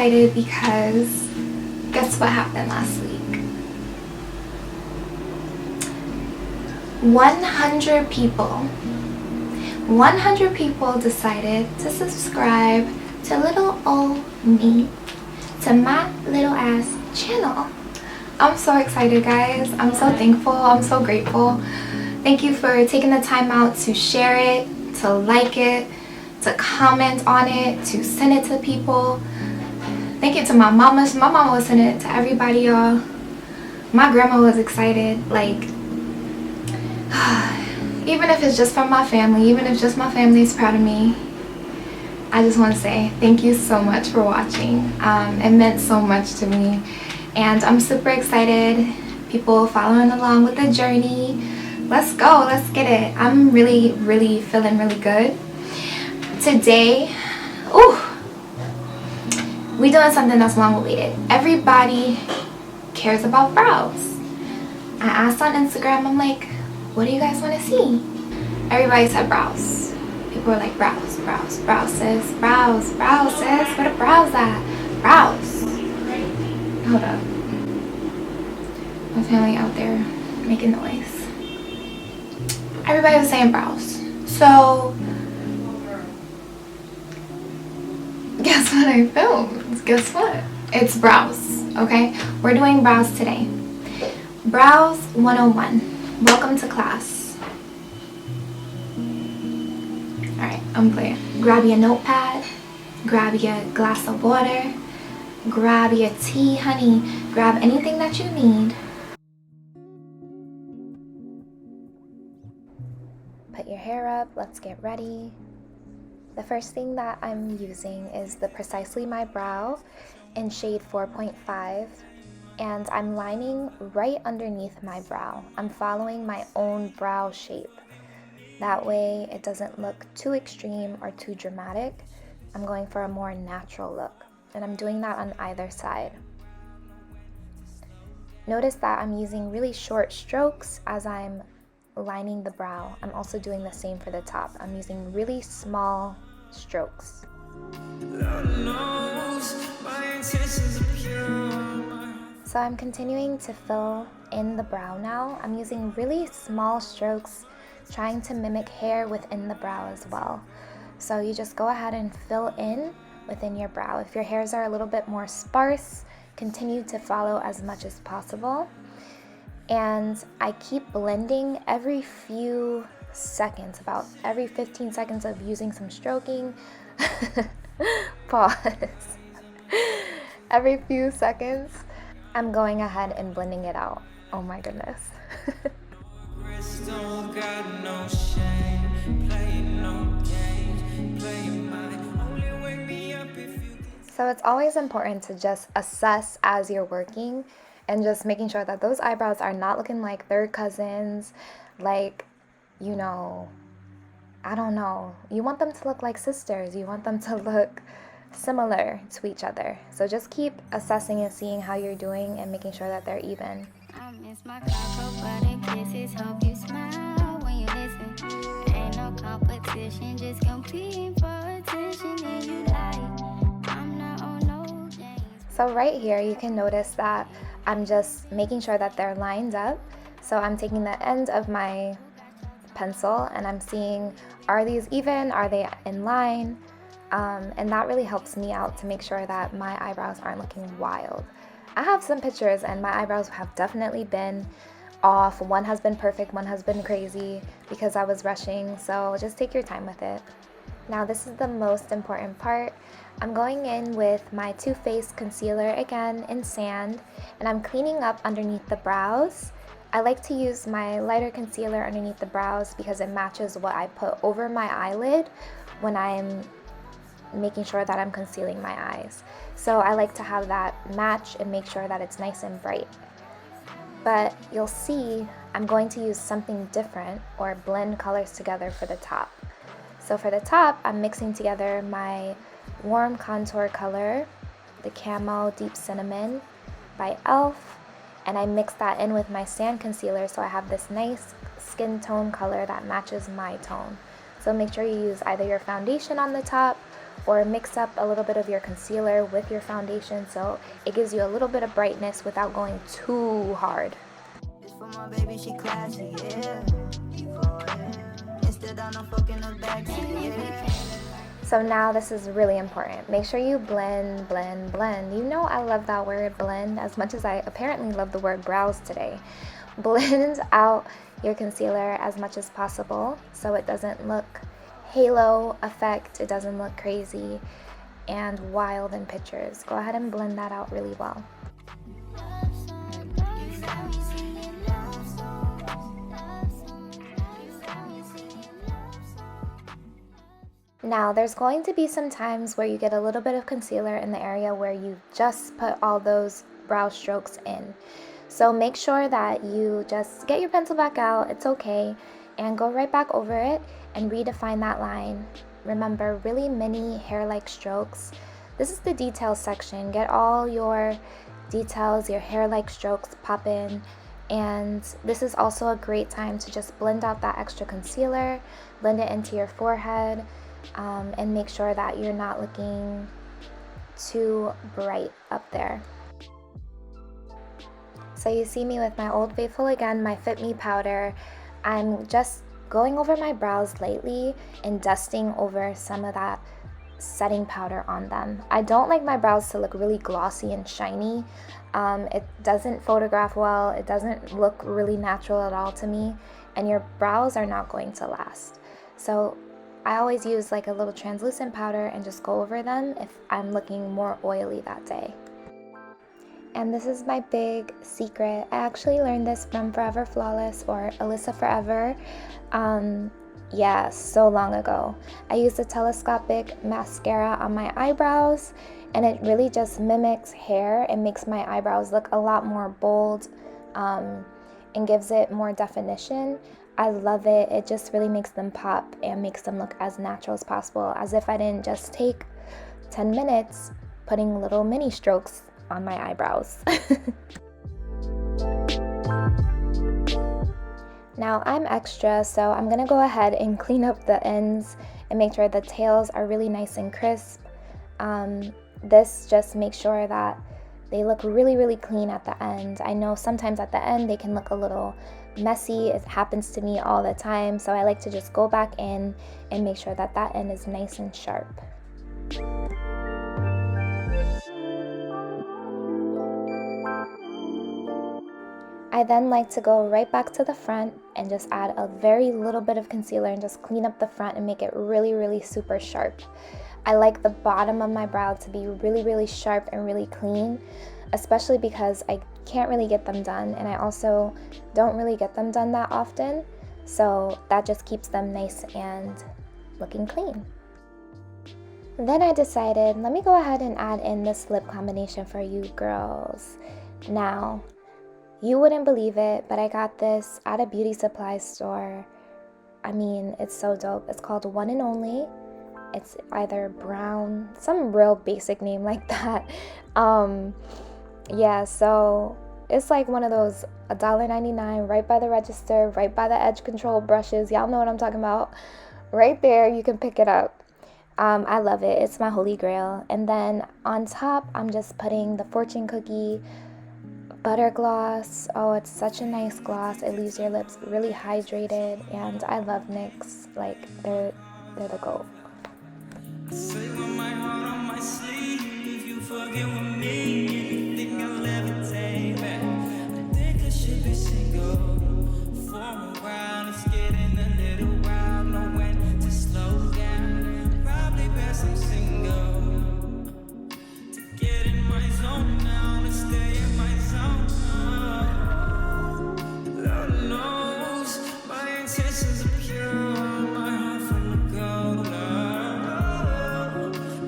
excited because guess what happened last week? 100 people decided to subscribe to little old me, to my little ass channel. I'm so excited, guys. I'm so thankful. I'm so grateful. Thank you for taking the time out to share it, to like it, to comment on it, to send it to people. Thank you to my mama. My mama was sending it to everybody, y'all. My grandma was excited. Like, even if it's just from my family, even if just my family is proud of me, I just want to say thank you so much for watching. It meant so much to me, and I'm super excited. People following along with the journey. Let's go. Let's get it. I'm really feeling really good today. Ooh, we doing something that's long awaited. Everybody cares about brows. I asked on Instagram, I'm like, what do you guys want to see? Everybody said brows. People were like, brows sis, brows sis, where the brows at? Brows. Hold up. My family out there making noise. Everybody was saying brows. So guess what I filmed? Guess what? It's brows, okay? We're doing brows today. Brows 101. Welcome to class. Alright, I'm clear. Grab your notepad, grab your glass of water, grab your tea, honey, grab anything that you need. Put your hair up, let's get ready. The first thing that I'm using is the Precisely My Brow in shade 4.5, and I'm lining right underneath my brow. I'm following my own brow shape. That way it doesn't look too extreme or too dramatic. I'm going for a more natural look, and I'm doing that on either side. Notice that I'm using really short strokes as I'm lining the brow. I'm also doing the same for the top. I'm using really small strokes. So I'm continuing to fill in the brow now. I'm using really small strokes, trying to mimic hair within the brow as well. So you just go ahead and fill in within your brow. If your hairs are a little bit more sparse, continue to follow as much as possible. And I keep blending every few seconds, about every 15 seconds of using some stroking. Pause. Every few seconds, I'm going ahead and blending it out. Oh my goodness. So it's always important to just assess as you're working and just making sure that those eyebrows are not looking like third cousins, like, you know, I don't know. You want them to look like sisters. You want them to look similar to each other. So just keep assessing and seeing how you're doing and making sure that they're even. I miss my kisses, hope you smile when you listen. Ain't no competition, just competing for attention, and you like, I'm not on no games. So right here you can notice that I'm just making sure that they're lined up. So I'm taking the end of my pencil and I'm seeing, are these even? Are they in line? And that really helps me out to make sure that my eyebrows aren't looking wild. I have some pictures and my eyebrows have definitely been off. One has been perfect, one has been crazy because I was rushing. So just take your time with it. Now this is the most important part. I'm going in with my Too Faced concealer again in sand, and I'm cleaning up underneath the brows. I like to use my lighter concealer underneath the brows because it matches what I put over my eyelid when I'm making sure that I'm concealing my eyes. So I like to have that match and make sure that it's nice and bright. But you'll see I'm going to use something different or blend colors together for the top. So for the top, I'm mixing together my warm contour color, the Camo Deep Cinnamon by e.l.f. And I mix that in with my sand concealer so I have this nice skin tone color that matches my tone. So make sure you use either your foundation on the top or mix up a little bit of your concealer with your foundation so it gives you a little bit of brightness without going too hard. It's for my baby, she classy, yeah. Instead I'm fucking the backseat, yeah. So now this is really important. Make sure you blend, blend, blend. You know I love that word blend as much as I apparently love the word brows today. Blend out your concealer as much as possible so it doesn't look halo effect, it doesn't look crazy and wild in pictures. Go ahead and blend that out really well. Now, there's going to be some times where you get a little bit of concealer in the area where you just put all those brow strokes in. So make sure that you just get your pencil back out, it's okay, and go right back over it and redefine that line. Remember, really mini hair-like strokes. This is the details section. Get all your details, your hair-like strokes pop in. And this is also a great time to just blend out that extra concealer, blend it into your forehead, and make sure that you're not looking too bright up there. So you see me with my Old Faithful again, my Fit Me powder. I'm just going over my brows lightly and dusting over some of that setting powder on them. I don't like my brows to look really glossy and shiny. It doesn't photograph well, it doesn't look really natural at all to me, and your brows are not going to last. So I always use like a little translucent powder and just go over them if I'm looking more oily that day. And this is my big secret. I actually learned this from Forever Flawless or Alyssa Forever. Yeah, so long ago. I used a telescopic mascara on my eyebrows and it really just mimics hair. It makes my eyebrows look a lot more bold and gives it more definition. I love it. It just really makes them pop and makes them look as natural as possible, as if I didn't just take 10 minutes putting little mini strokes on my eyebrows. Now I'm extra, so I'm gonna go ahead and clean up the ends and make sure the tails are really nice and crisp. This just makes sure that they look really, really clean at the end. I know sometimes at the end they can look a little messy. It happens to me all the time, so I like to just go back in and make sure that that end is nice and sharp. I then like to go right back to the front and just add a very little bit of concealer and just clean up the front and make it really, really super sharp. I like the bottom of my brow to be really, really sharp and really clean, especially because I can't really get them done, and I also don't really get them done that often, so that just keeps them nice and looking clean. Then I decided, let me go ahead and add in this lip combination for you girls. Now, you wouldn't believe it, but I got this at a beauty supply store. I mean, it's so dope. It's called One and Only. It's either brown, some real basic name like that. Yeah, so it's like one of those $1.99 right by the register, right by the edge control brushes. Y'all know what I'm talking about. Right there, you can pick it up. I love it. It's my holy grail. And then on top, I'm just putting the Fortune Cookie butter gloss. Oh, it's such a nice gloss. It leaves your lips really hydrated, and I love NYX. Like, they're the GOAT. Say with my heart on my sleeve, if you forget with me, anything I'll ever take back. I think I should be single for a while. It's getting a little wild, know when to slow down. Probably best I'm single to get in my zone now, to stay in my zone. Lord knows my intentions are pure, my heart full of gold.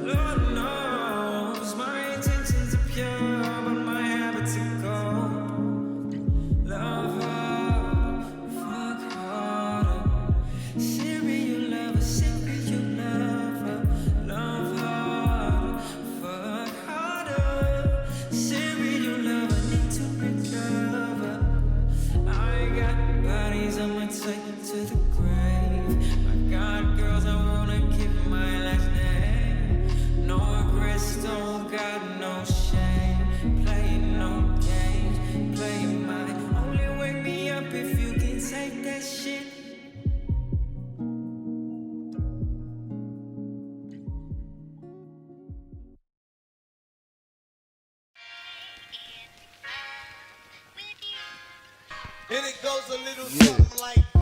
Lord knows my intentions are pure, but my habits are cold. Love hard, fuck harder. Serial lover, serial lover. Love hard, fuck harder. Serial lover, need to recover. I got bodies I'ma take to the grave. I got girls I wanna give my last name. Yeah.